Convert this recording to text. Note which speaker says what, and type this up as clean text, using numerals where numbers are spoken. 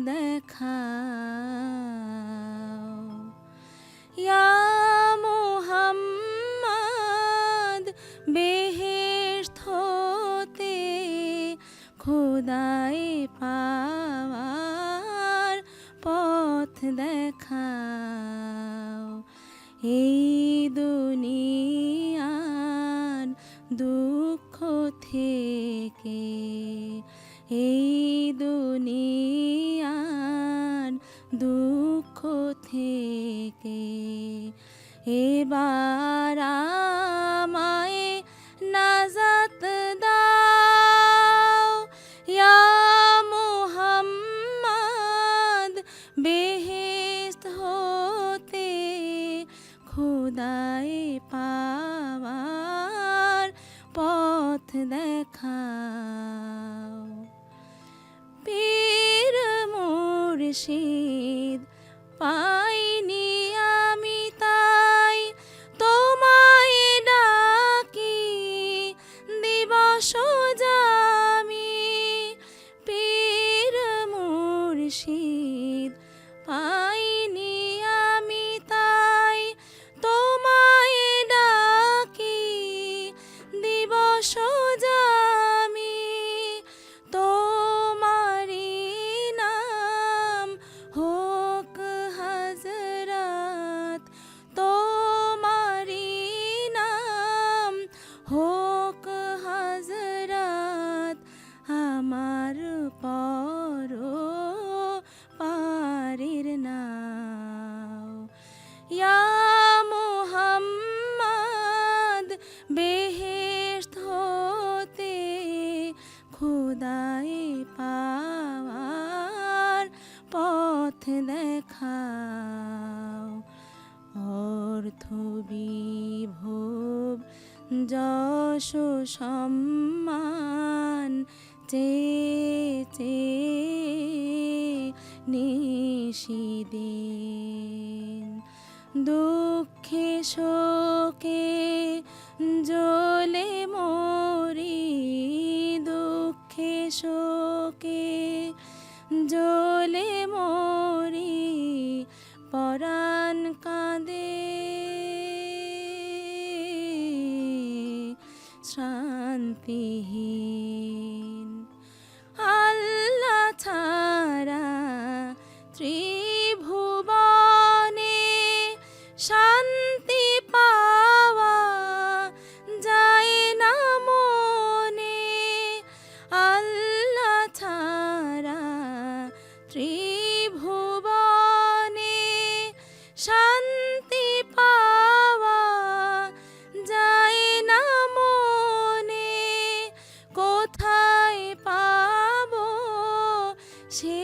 Speaker 1: দেখাও। ইয়া মুহাম্মদ বেহেশত হতে খোদাই পাওয়ার পথ দেখাও। এই দুনিয়ার দুঃখ থেকে, এই দুনিয়ার দুঃখ থেকে এবার আমায় নাজাত দাও। ইয়া মুহাম্মদ বেহেশত হতে খোদাই পাওয়ার পথ দেখাও। পীর মুর্শিদ পাইনি আমি তাই তোমায় ডাকি দিবস জামি। পীর মুর্শিদ পাইনি আমি তাই তোমায় ডাকি দিবস জামি। তোমারি নাম হোক হযরত, তোমারি নাম হোক হযরত আমার পর পারের নাও। ইয়া মুহাম্মদ বেহেশত হতে খোদাই পাওয়ার পথ দেখাও। অর্থ বিভোগ যশ সম্মান চেয়ে নিশিদিন দুঃখে শোকে জ্বলে মরি। দুঃখে শোকে জ্বলে মরি পরাণ কাঁদে শান্তিহীন। আল্লাহ ছাড়া ত্রিভুবনে শান্তি পাওয়া যায় না মনে। আল্লাহ ছাড়া ত্রিভুবনে শান্তি পাওয়া যায় না মনে। কোথায় পাবো সে